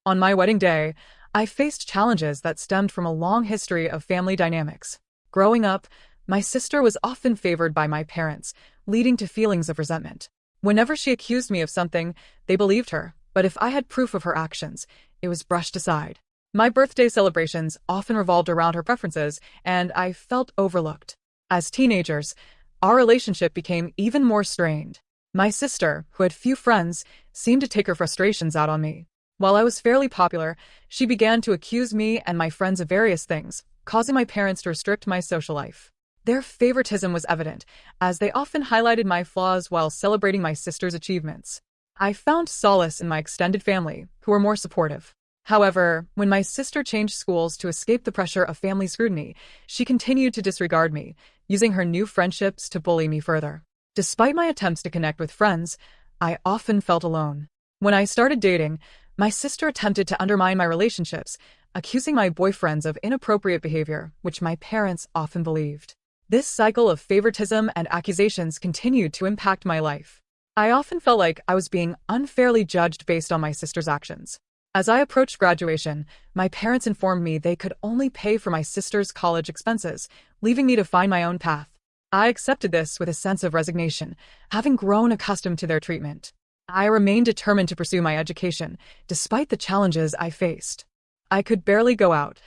On my wedding day, I faced challenges that stemmed from a long history of family dynamics. Growing up, my sister was often favored by my parents, leading to feelings of resentment. Whenever she accused me of something, they believed her, but if I had proof of her actions, it was brushed aside. My birthday celebrations often revolved around her preferences, and I felt overlooked. As teenagers, our relationship became even more strained. My sister, who had few friends, seemed to take her frustrations out on me. While I was fairly popular, she began to accuse me and my friends of various things, causing my parents to restrict my social life. Their favoritism was evident, as they often highlighted my flaws while celebrating my sister's achievements. I found solace in my extended family, who were more supportive. However, when my sister changed schools to escape the pressure of family scrutiny, she continued to disregard me, using her new friendships to bully me further. Despite my attempts to connect with friends, I often felt alone. When I started dating, my sister attempted to undermine my relationships, accusing my boyfriends of inappropriate behavior, which my parents often believed. This cycle of favoritism and accusations continued to impact my life. I often felt like I was being unfairly judged based on my sister's actions. As I approached graduation, my parents informed me they could only pay for my sister's college expenses, leaving me to find my own path. I accepted this with a sense of resignation, having grown accustomed to their treatment. I remained determined to pursue my education, despite the challenges I faced. I could barely go out.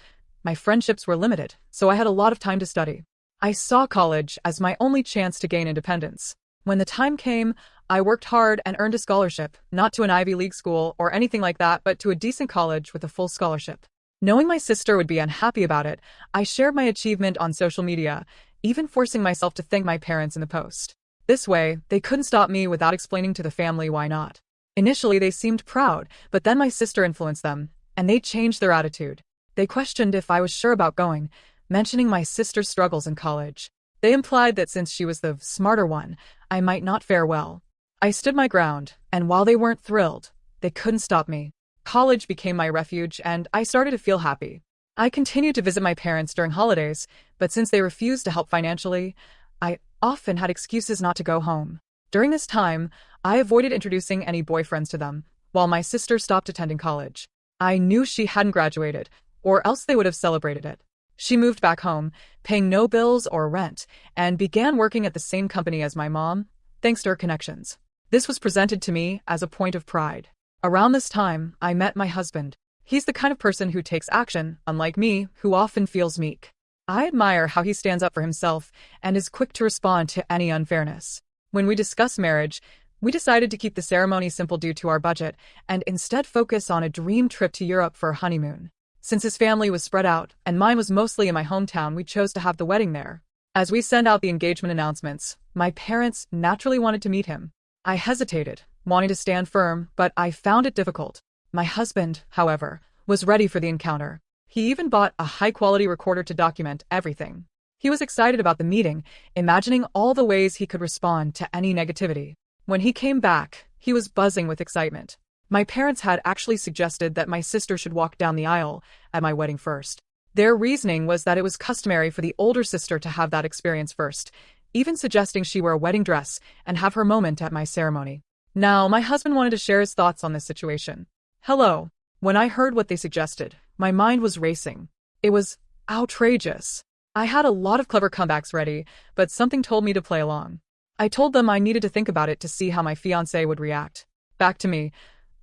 My friendships were limited, so I had a lot of time to study. I saw college as my only chance to gain independence. When the time came, I worked hard and earned a scholarship, not to an Ivy League school or anything like that, but to a decent college with a full scholarship. Knowing my sister would be unhappy about it, I shared my achievement on social media, even forcing myself to thank my parents in the post. This way, they couldn't stop me without explaining to the family why not. Initially, they seemed proud, but then my sister influenced them, and they changed their attitude. They questioned if I was sure about going, mentioning my sister's struggles in college. They implied that since she was the smarter one, I might not fare well. I stood my ground, and while they weren't thrilled, they couldn't stop me. College became my refuge, and I started to feel happy. I continued to visit my parents during holidays, but since they refused to help financially, I often had excuses not to go home. During this time, I avoided introducing any boyfriends to them, while my sister stopped attending college. I knew she hadn't graduated, or else they would have celebrated it. She moved back home, paying no bills or rent, and began working at the same company as my mom, thanks to her connections. This was presented to me as a point of pride. Around this time, I met my husband. He's the kind of person who takes action, unlike me, who often feels meek. I admire how he stands up for himself and is quick to respond to any unfairness. When we discussed marriage, we decided to keep the ceremony simple due to our budget and instead focus on a dream trip to Europe for a honeymoon. Since his family was spread out and mine was mostly in my hometown, we chose to have the wedding there. As we sent out the engagement announcements, my parents naturally wanted to meet him. I hesitated, wanting to stand firm, but I found it difficult. My husband, however, was ready for the encounter. He even bought a high-quality recorder to document everything. He was excited about the meeting, imagining all the ways he could respond to any negativity. When he came back, he was buzzing with excitement. My parents had actually suggested that my sister should walk down the aisle at my wedding first. Their reasoning was that it was customary for the older sister to have that experience first, even suggesting she wear a wedding dress and have her moment at my ceremony. Now, my husband wanted to share his thoughts on this situation. Hello. When I heard what they suggested, my mind was racing. It was outrageous. I had a lot of clever comebacks ready, but something told me to play along. I told them I needed to think about it to see how my fiancé would react. Back to me.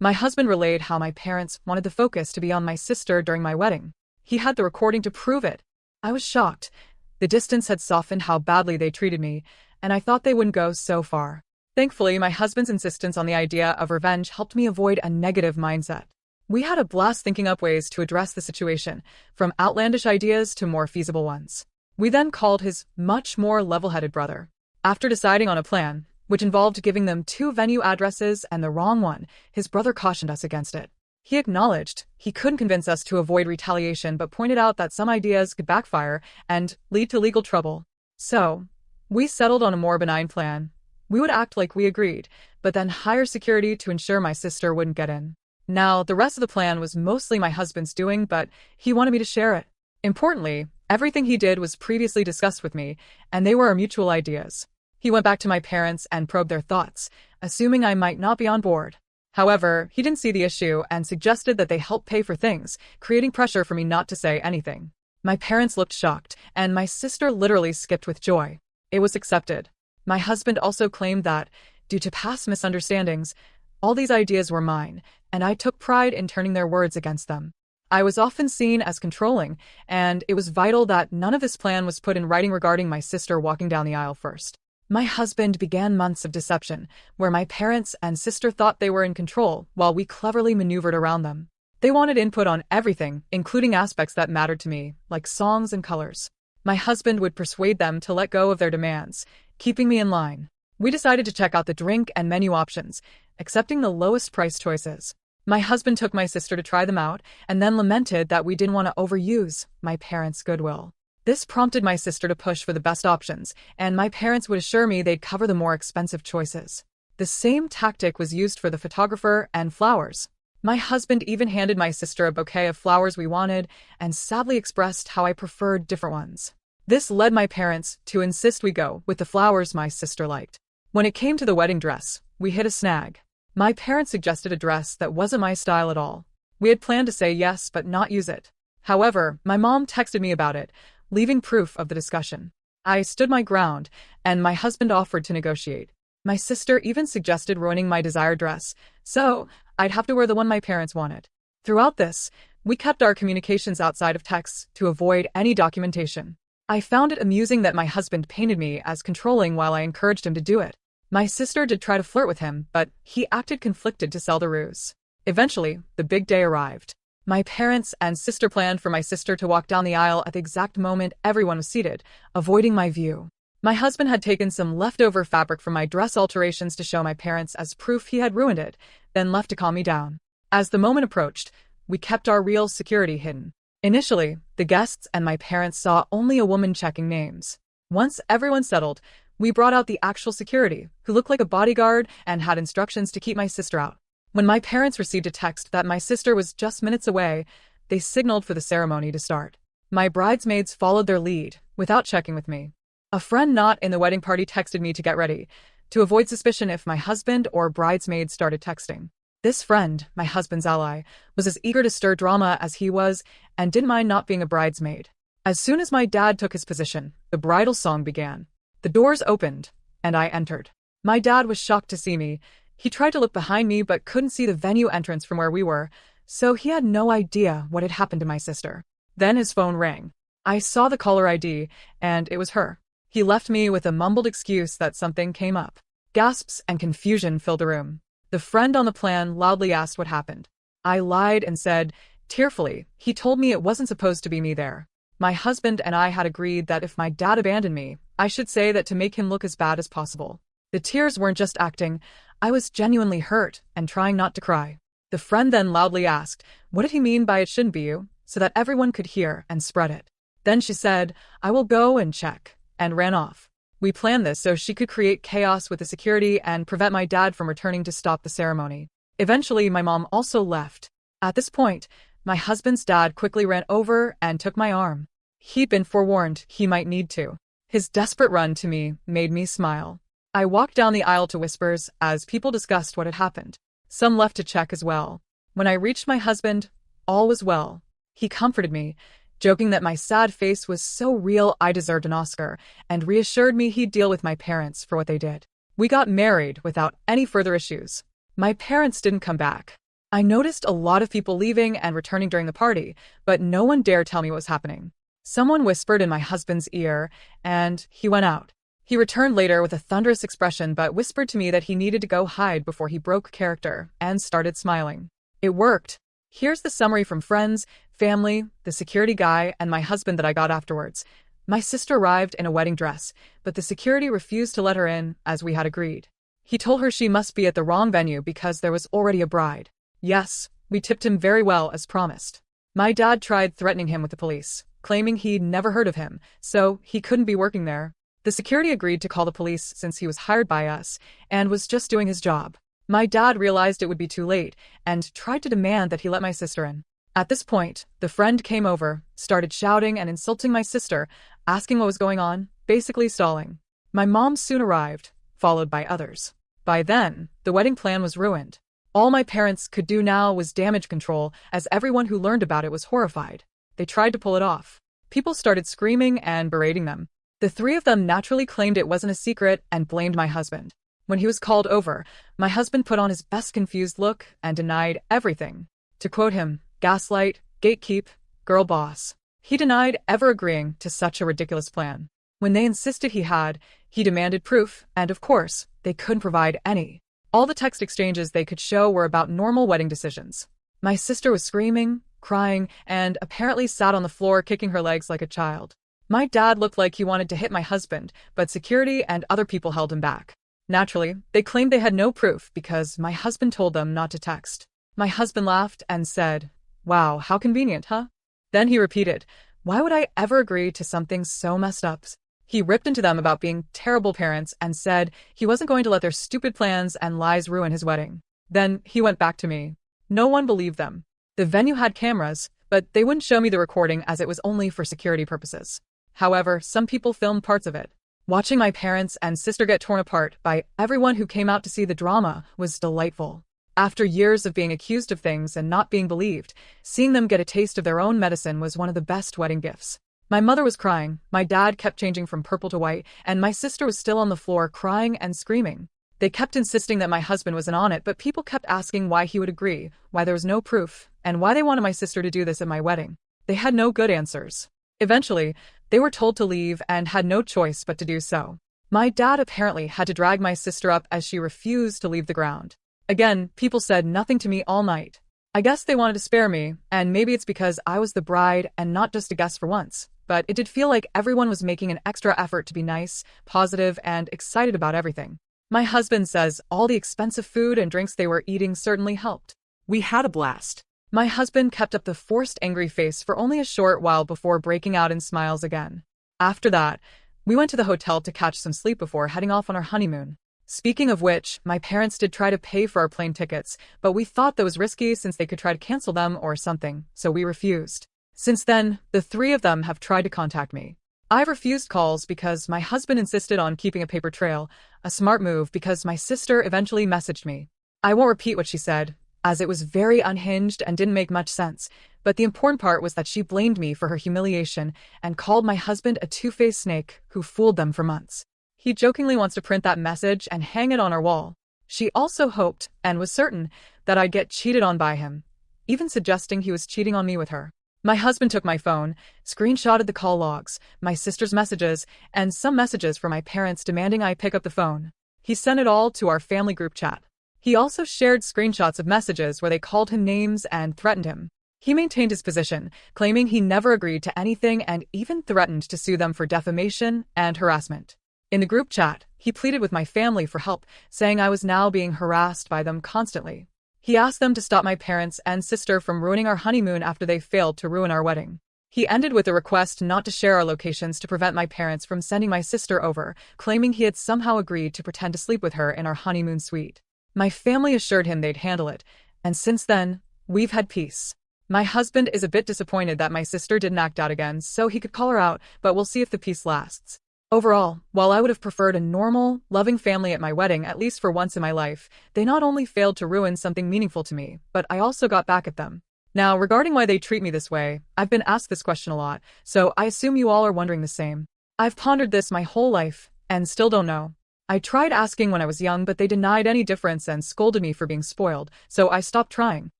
My husband relayed how my parents wanted the focus to be on my sister during my wedding. He had the recording to prove it. I was shocked. The distance had softened how badly they treated me, and I thought they wouldn't go so far. Thankfully, my husband's insistence on the idea of revenge helped me avoid a negative mindset. We had a blast thinking up ways to address the situation, from outlandish ideas to more feasible ones. We then called his much more level-headed brother. After deciding on a plan, which involved giving them 2 venue addresses and the wrong one, his brother cautioned us against it. He acknowledged he couldn't convince us to avoid retaliation but pointed out that some ideas could backfire and lead to legal trouble. So, we settled on a more benign plan. We would act like we agreed, but then hire security to ensure my sister wouldn't get in. Now, the rest of the plan was mostly my husband's doing, but he wanted me to share it. Importantly, everything he did was previously discussed with me, and they were our mutual ideas. He went back to my parents and probed their thoughts, assuming I might not be on board. However, he didn't see the issue and suggested that they help pay for things, creating pressure for me not to say anything. My parents looked shocked, and my sister literally skipped with joy. It was accepted. My husband also claimed that, due to past misunderstandings, all these ideas were mine, and I took pride in turning their words against them. I was often seen as controlling, and it was vital that none of this plan was put in writing regarding my sister walking down the aisle first. My husband began months of deception, where my parents and sister thought they were in control, while we cleverly maneuvered around them. They wanted input on everything, including aspects that mattered to me, like songs and colors. My husband would persuade them to let go of their demands, keeping me in line. We decided to check out the drink and menu options, accepting the lowest price choices. My husband took my sister to try them out, and then lamented that we didn't want to overuse my parents' goodwill. This prompted my sister to push for the best options, and my parents would assure me they'd cover the more expensive choices. The same tactic was used for the photographer and flowers. My husband even handed my sister a bouquet of flowers we wanted, and sadly expressed how I preferred different ones. This led my parents to insist we go with the flowers my sister liked. When it came to the wedding dress, we hit a snag. My parents suggested a dress that wasn't my style at all. We had planned to say yes but not use it. However, my mom texted me about it, leaving proof of the discussion. I stood my ground, and my husband offered to negotiate. My sister even suggested ruining my desired dress, so I'd have to wear the one my parents wanted. Throughout this, we kept our communications outside of texts to avoid any documentation. I found it amusing that my husband painted me as controlling while I encouraged him to do it. My sister did try to flirt with him, but he acted conflicted to sell the ruse. Eventually, the big day arrived. My parents and sister planned for my sister to walk down the aisle at the exact moment everyone was seated, avoiding my view. My husband had taken some leftover fabric from my dress alterations to show my parents as proof he had ruined it, then left to calm me down. As the moment approached, we kept our real security hidden. Initially, the guests and my parents saw only a woman checking names. Once everyone settled, we brought out the actual security, who looked like a bodyguard and had instructions to keep my sister out. When my parents received a text that my sister was just minutes away, they signaled for the ceremony to start. My bridesmaids followed their lead, without checking with me. A friend not in the wedding party texted me to get ready, to avoid suspicion if my husband or bridesmaids started texting. This friend, my husband's ally, was as eager to stir drama as he was, and didn't mind not being a bridesmaid. As soon as my dad took his position, the bridal song began. The doors opened, and I entered. My dad was shocked to see me. He tried to look behind me but couldn't see the venue entrance from where we were, so he had no idea what had happened to my sister. Then his phone rang. I saw the caller ID, and it was her. He left me with a mumbled excuse that something came up. Gasps and confusion filled the room. The friend on the plan loudly asked what happened. I lied and said, tearfully, he told me it wasn't supposed to be me there. My husband and I had agreed that if my dad abandoned me, I should say that to make him look as bad as possible. The tears weren't just acting. I was genuinely hurt and trying not to cry. The friend then loudly asked, what did he mean by it shouldn't be you, so that everyone could hear and spread it. Then she said, I will go and check, and ran off. We planned this so she could create chaos with the security and prevent my dad from returning to stop the ceremony. Eventually, my mom also left. At this point, my husband's dad quickly ran over and took my arm. He'd been forewarned he might need to. His desperate run to me made me smile. I walked down the aisle to whispers as people discussed what had happened. Some left to check as well. When I reached my husband, all was well. He comforted me, joking that my sad face was so real I deserved an Oscar, and reassured me he'd deal with my parents for what they did. We got married without any further issues. My parents didn't come back. I noticed a lot of people leaving and returning during the party, but no one dared tell me what was happening. Someone whispered in my husband's ear, and he went out. He returned later with a thunderous expression but whispered to me that he needed to go hide before he broke character, and started smiling. It worked. Here's the summary from friends, family, the security guy, and my husband that I got afterwards. My sister arrived in a wedding dress, but the security refused to let her in, as we had agreed. He told her she must be at the wrong venue because there was already a bride. Yes, we tipped him very well as promised. My dad tried threatening him with the police, claiming he'd never heard of him, so he couldn't be working there. The security agreed to call the police since he was hired by us and was just doing his job. My dad realized it would be too late and tried to demand that he let my sister in. At this point, the friend came over, started shouting and insulting my sister, asking what was going on, basically stalling. My mom soon arrived, followed by others. By then, the wedding plan was ruined. All my parents could do now was damage control, as everyone who learned about it was horrified. They tried to pull it off. People started screaming and berating them. The three of them naturally claimed it wasn't a secret and blamed my husband. When he was called over, my husband put on his best confused look and denied everything. To quote him, gaslight, gatekeep, girl boss. He denied ever agreeing to such a ridiculous plan. When they insisted he demanded proof, and of course, they couldn't provide any. All the text exchanges they could show were about normal wedding decisions. My sister was screaming, crying, and apparently sat on the floor kicking her legs like a child. My dad looked like he wanted to hit my husband, but security and other people held him back. Naturally, they claimed they had no proof because my husband told them not to text. My husband laughed and said, "Wow, how convenient, huh?" Then he repeated, "Why would I ever agree to something so messed up?" He ripped into them about being terrible parents and said he wasn't going to let their stupid plans and lies ruin his wedding. Then he went back to me. No one believed them. The venue had cameras, but they wouldn't show me the recording as it was only for security purposes. However, some people filmed parts of it. Watching my parents and sister get torn apart by everyone who came out to see the drama was delightful. After years of being accused of things and not being believed, seeing them get a taste of their own medicine was one of the best wedding gifts. My mother was crying, my dad kept changing from purple to white, and my sister was still on the floor crying and screaming. They kept insisting that my husband wasn't on it, but people kept asking why he would agree, why there was no proof, and why they wanted my sister to do this at my wedding. They had no good answers. Eventually, they were told to leave and had no choice but to do so. My dad apparently had to drag my sister up as she refused to leave the ground. Again, people said nothing to me all night. I guess they wanted to spare me, and maybe it's because I was the bride and not just a guest for once, but it did feel like everyone was making an extra effort to be nice, positive, and excited about everything. My husband says all the expensive food and drinks they were eating certainly helped. We had a blast. My husband kept up the forced angry face for only a short while before breaking out in smiles again. After that, we went to the hotel to catch some sleep before heading off on our honeymoon. Speaking of which, my parents did try to pay for our plane tickets, but we thought that was risky since they could try to cancel them or something, so we refused. Since then, the three of them have tried to contact me. I've refused calls because my husband insisted on keeping a paper trail, a smart move because my sister eventually messaged me. I won't repeat what she said, as it was very unhinged and didn't make much sense, but the important part was that she blamed me for her humiliation and called my husband a two-faced snake who fooled them for months. He jokingly wants to print that message and hang it on our wall. She also hoped, and was certain, that I'd get cheated on by him, even suggesting he was cheating on me with her. My husband took my phone, screenshotted the call logs, my sister's messages, and some messages from my parents demanding I pick up the phone. He sent it all to our family group chat. He also shared screenshots of messages where they called him names and threatened him. He maintained his position, claiming he never agreed to anything and even threatened to sue them for defamation and harassment. In the group chat, he pleaded with my family for help, saying I was now being harassed by them constantly. He asked them to stop my parents and sister from ruining our honeymoon after they failed to ruin our wedding. He ended with a request not to share our locations to prevent my parents from sending my sister over, claiming he had somehow agreed to pretend to sleep with her in our honeymoon suite. My family assured him they'd handle it, and since then, we've had peace. My husband is a bit disappointed that my sister didn't act out again, so he could call her out, but we'll see if the peace lasts. Overall, while I would have preferred a normal, loving family at my wedding at least for once in my life, they not only failed to ruin something meaningful to me, but I also got back at them. Now, regarding why they treat me this way, I've been asked this question a lot, so I assume you all are wondering the same. I've pondered this my whole life, and still don't know. I tried asking when I was young, but they denied any difference and scolded me for being spoiled, so I stopped trying.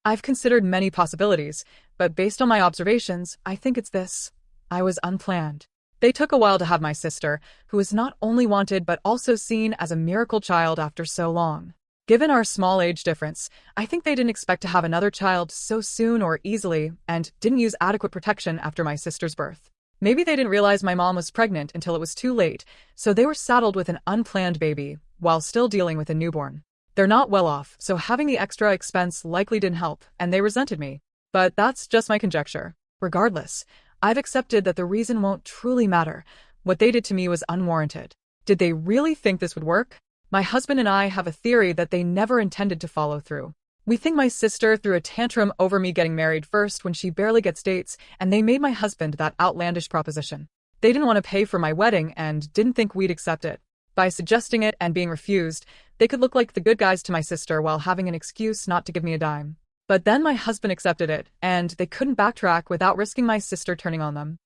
I've considered many possibilities, but based on my observations, I think it's this. I was unplanned. They took a while to have my sister, who was not only wanted but also seen as a miracle child after so long. Given our small age difference, I think they didn't expect to have another child so soon or easily and didn't use adequate protection after my sister's birth. Maybe they didn't realize my mom was pregnant until it was too late, so they were saddled with an unplanned baby while still dealing with a newborn. They're not well off, so having the extra expense likely didn't help, and they resented me. But that's just my conjecture. Regardless, I've accepted that the reason won't truly matter. What they did to me was unwarranted. Did they really think this would work? My husband and I have a theory that they never intended to follow through. We think my sister threw a tantrum over me getting married first when she barely gets dates, and they made my husband that outlandish proposition. They didn't want to pay for my wedding and didn't think we'd accept it. By suggesting it and being refused, they could look like the good guys to my sister while having an excuse not to give me a dime. But then my husband accepted it, and they couldn't backtrack without risking my sister turning on them.